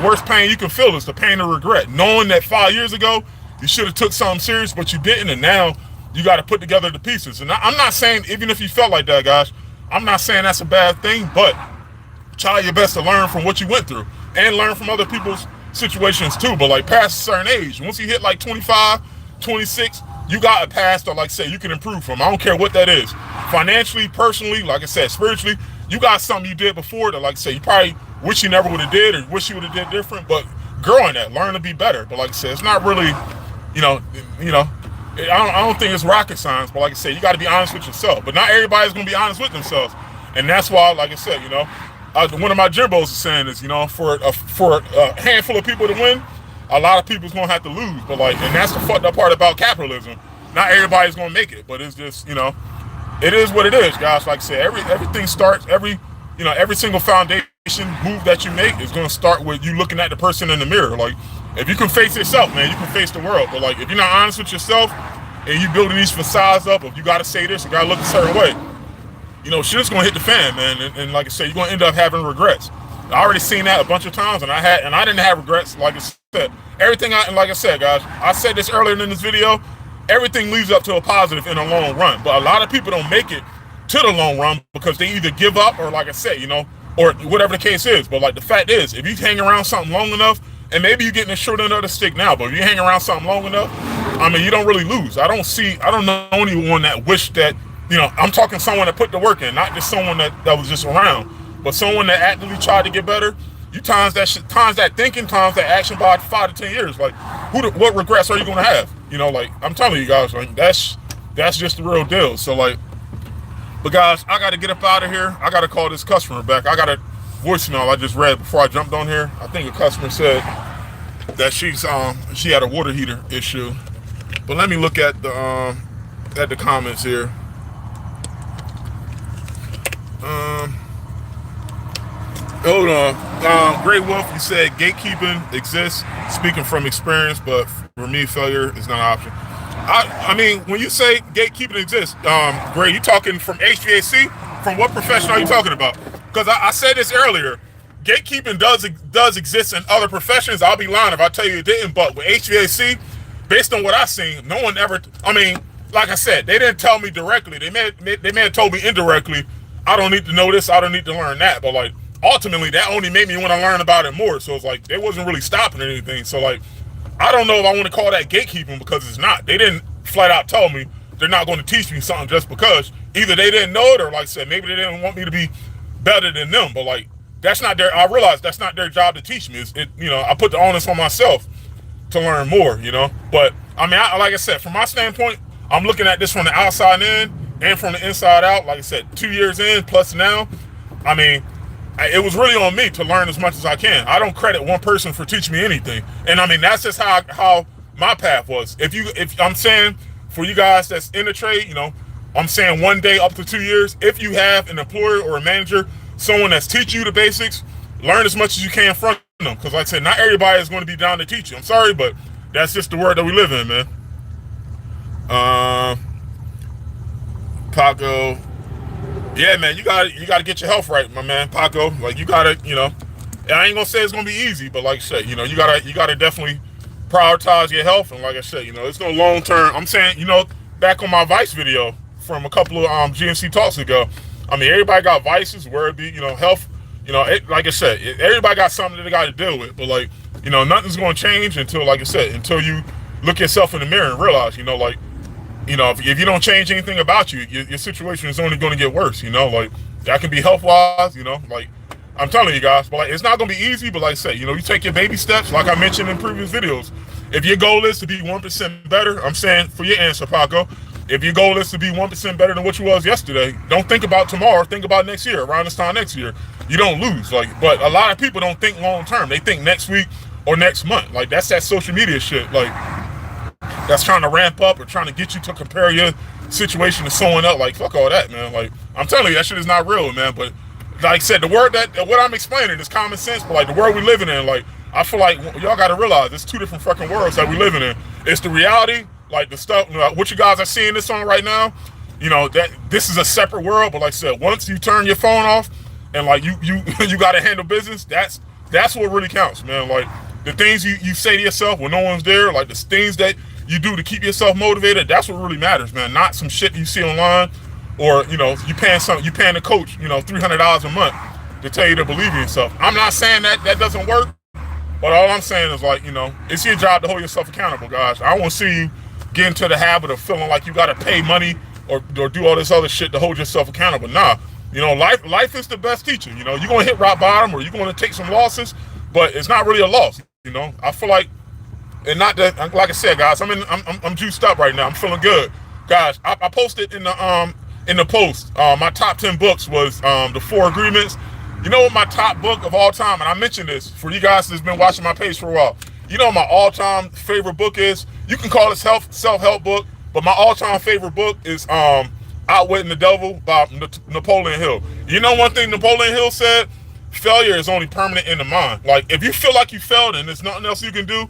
worst pain you can feel is the pain of regret. Knowing that 5 years ago you should have took something serious, but you didn't, and now you got to put together the pieces. And I'm not saying, even if you felt like that, guys, I'm not saying that's a bad thing, but try your best to learn from what you went through and learn from other people's situations too. But like past a certain age, once you hit like 25, 26, you got a past that, like I said, you can improve from. I don't care what that is. Financially, personally, like I said, spiritually, you got something you did before that, like I said, you probably wish you never would have did, or wish you would have did different, but growing that, learn to be better. But like I said, it's not really, I don't think it's rocket science, but like I said, you got to be honest with yourself. But not everybody's going to be honest with themselves. And that's why, like I said, one of my gym bros is saying is, for a handful of people to win, a lot of people's going to have to lose. But like, and that's the fucked up part about capitalism. Not everybody's going to make it, but it's just, it is what it is, guys. Like I said, everything starts, every single foundation move that you make is going to start with you looking at the person in the mirror. Like, if you can face yourself, man, you can face the world. But like, if you're not honest with yourself and you building these facades up, if you got to say this, you got to look a certain way, shit's going to hit the fan, man. And like I said, you're going to end up having regrets. I already seen that a bunch of times, and I didn't have regrets. Like I said, and like I said, guys, I said this earlier in this video, everything leads up to a positive in the long run. But a lot of people don't make it to the long run because they either give up or, like I said, or whatever the case is. But like, the fact is, if you hang around something long enough, and maybe you're getting the short end of the stick now, but if you hang around something long enough, I mean, you don't really lose. I don't know anyone that wished that, I'm talking someone that put the work in, not just someone that was just around, but someone that actively tried to get better. You times that thinking, times that action by 5 to 10 years. Like, what regrets are you going to have? Like, I'm telling you guys, like, that's just the real deal. So like, but guys, I got to get up out of here. I got to call this customer back. I got a voicemail I just read before I jumped on here. I think a customer said that she had a water heater issue. But let me look at the comments here. Hold on. Great Wolf, you said gatekeeping exists, speaking from experience, but for me, failure is not an option. I mean, when you say gatekeeping exists, Gray, you talking from HVAC? From what profession are you talking about? Because I said this earlier, gatekeeping does exist in other professions. I'll be lying if I tell you it didn't, but with HVAC, based on what I've seen, no one ever, I mean, like I said, they didn't tell me directly. They may have told me indirectly, I don't need to know this, I don't need to learn that, but like, ultimately, that only made me want to learn about it more. So it's like, they wasn't really stopping anything. So like, I don't know if I want to call that gatekeeping, because it's not. They didn't flat out tell me they're not going to teach me something just because. Either they didn't know it, or like I said, maybe they didn't want me to be better than them. But like, that's not I realize that's not their job to teach me. I put the onus on myself to learn more, But I mean, like I said, from my standpoint, I'm looking at this from the outside in and from the inside out. Like I said, 2 years in plus now, I mean, it was really on me to learn as much as I can. I don't credit one person for teaching me anything. And I mean, that's just how my path was. If I'm saying for you guys that's in the trade, I'm saying 1 day up to 2 years, if you have an employer or a manager, someone that's teaching you the basics, learn as much as you can from them. Because like I said, not everybody is going to be down to teach you. I'm sorry, but that's just the world that we live in, man. Paco. Yeah, man, you gotta get your health right, my man, Paco. Like, you gotta, I ain't gonna say it's gonna be easy, but like I said, you gotta definitely prioritize your health. And like I said, it's no long term. I'm saying, back on my vice video from a couple of GMC talks ago, I mean, everybody got vices, where it be, health, like I said, everybody got something that they got to deal with. But like, nothing's gonna change until, like I said, until you look yourself in the mirror and realize, if you don't change anything about you, your situation is only going to get worse, like, that can be health-wise, like, I'm telling you guys, but like, it's not going to be easy, but like I said, you take your baby steps, like I mentioned in previous videos. If your goal is to be 1% better, I'm saying, for your answer, Paco, if your goal is to be 1% better than what you was yesterday, don't think about tomorrow, think about next year, around this time next year. You don't lose, but a lot of people don't think long-term. They think next week or next month. Like, that's that social media shit, like, that's trying to ramp up or trying to get you to compare your situation to someone else. Like, fuck all that, man. Like, I'm telling you, that shit is not real, man. But like I said, the word that what I'm explaining is common sense. But like the world we living in, like, I feel like y'all got to realize there's two different fucking worlds that we living in. It's the reality, like the stuff, what you guys are seeing this on right now. That this is a separate world. But like I said, once you turn your phone off and like you got to handle business, that's what really counts, man. Like the things you say to yourself when no one's there, like the things that you do to keep yourself motivated, that's what really matters, man. Not some shit you see online, or you paying the coach, $300 a month to tell you to believe in yourself. I'm not saying that doesn't work, but all I'm saying is like, it's your job to hold yourself accountable, guys. I won't see you get into the habit of feeling like you got to pay money or do all this other shit to hold yourself accountable. Nah, life is the best teacher. You're gonna hit rock bottom or you're gonna take some losses, but it's not really a loss. I feel like. And not that, like I said, guys, I'm juiced up right now. I'm feeling good, guys. I posted in the post. My top 10 books was the 4 Agreements. You know what my top book of all time, and I mentioned this for you guys that's been watching my page for a while. You know what my all-time favorite book is? You can call it self-help book, but my all-time favorite book is Outwitting the Devil by Napoleon Hill. You know one thing Napoleon Hill said? Failure is only permanent in the mind. Like if you feel like you failed and there's nothing else you can do,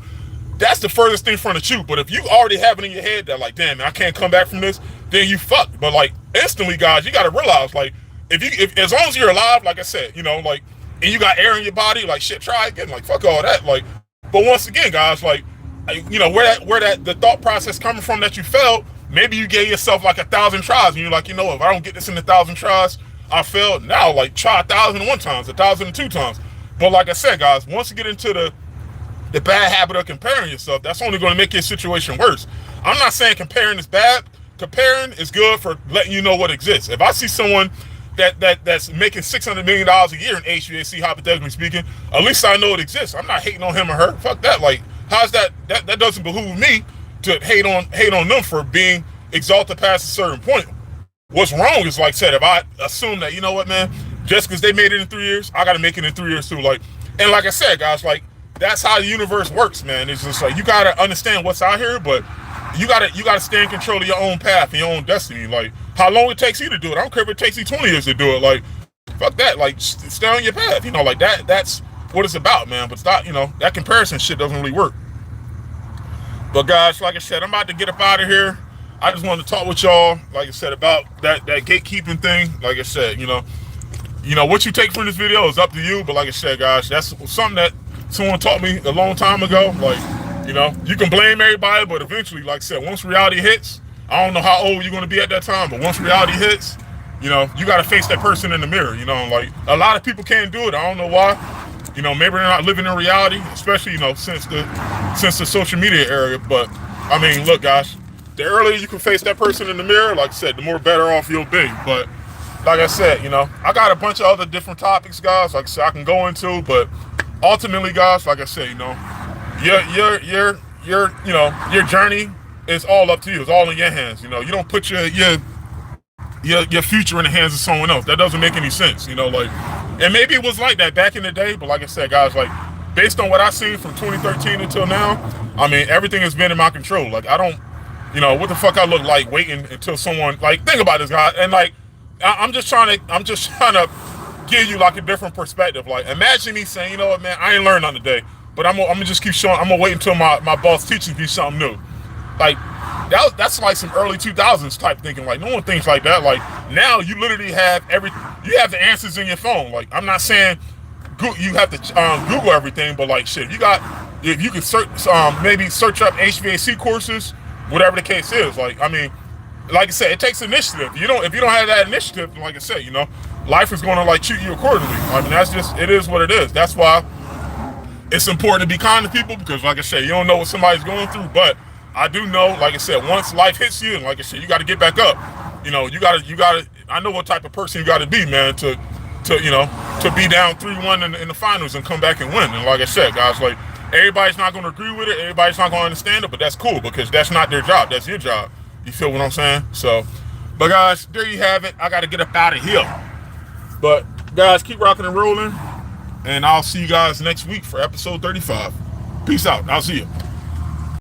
that's the furthest thing from the truth. But if you already have it in your head that like, damn, I can't come back from this, then you fucked. But like instantly, guys, you got to realize like, if as long as you're alive, like I said, like, and you got air in your body, like shit, try again, like fuck all that. Like, but once again, guys, like, where the thought process coming from that you failed, maybe you gave yourself like 1,000 tries, and you're like, if I don't get this in 1,000 tries, I failed. Now, like, try 1,001 times, 1,002 times. But like I said, guys, once you get into the bad habit of comparing yourself, that's only going to make your situation worse. I'm not saying comparing is bad. Comparing is good for letting you know what exists. If I see someone that's making $600 million a year in HVAC, hypothetically speaking, at least I know it exists. I'm not hating on him or her. Fuck that. Like, how's that doesn't behoove me to hate on them for being exalted past a certain point. What's wrong is, like I said, if I assume that, man, just because they made it in 3 years, I got to make it in 3 years too. Like, and like I said, guys, like, that's how the universe works, man. It's just like, you got to understand what's out here, but you got to stay in control of your own path and your own destiny. Like, how long it takes you to do it. I don't care if it takes you 20 years to do it. Like, fuck that. Like, stay on your path. Like, that's what it's about, man. But stop, that comparison shit doesn't really work. But guys, like I said, I'm about to get up out of here. I just wanted to talk with y'all, like I said, about that gatekeeping thing. Like I said, what you take from this video is up to you. But like I said, guys, that's something that someone taught me a long time ago. Like, you can blame everybody, but eventually, like I said, once reality hits, I don't know how old you're going to be at that time, but once reality hits, you got to face that person in the mirror. Like, a lot of people can't do it. I don't know why. Maybe they're not living in reality, especially, since the social media era. But I mean, look, guys, the earlier you can face that person in the mirror, like I said, the more better off you'll be. But like I said, I got a bunch of other different topics, guys, like I said, I can go into, but ultimately, guys, like I said, your journey is all up to you. It's all in your hands. You don't put your future in the hands of someone else. That doesn't make any sense. Like, and maybe it was like that back in the day, but like I said, guys, like, based on what I've seen from 2013 until now, I mean, everything has been in my control. Like, I don't, what the fuck I look like waiting until someone, like, think about this, guy. And like, I'm just trying to give you like a different perspective. Like, imagine me saying, what, man, I ain't learned on the day, but I'm gonna just keep showing. I'm gonna wait until my boss teaches me something new. Like, that's like some early 2000s type thinking. Like, no one thinks like that. Like, now you literally have you have the answers in your phone. Like, I'm not saying you have to Google everything, but like, shit, if you could search, maybe search up HVAC courses, whatever the case is. Like, I mean, like I said, it takes initiative. If you don't have that initiative, like I said, life is going to like treat you accordingly. I mean, it is what it is. That's why it's important to be kind to people, because like I said, you don't know what somebody's going through. But I do know, like I said, once life hits you, and like I said, you got to get back up. You gotta, I know what type of person you got to be, man, to be down 3-1 in the finals and come back and win. And like I said, guys, like, everybody's not going to agree with it. Everybody's not going to understand it, but that's cool, because that's not their job. That's your job. You feel what I'm saying? So, but guys, there you have it. I got to get up out of here. But guys, keep rocking and rolling, and I'll see you guys next week for episode 35. Peace out. I'll see you.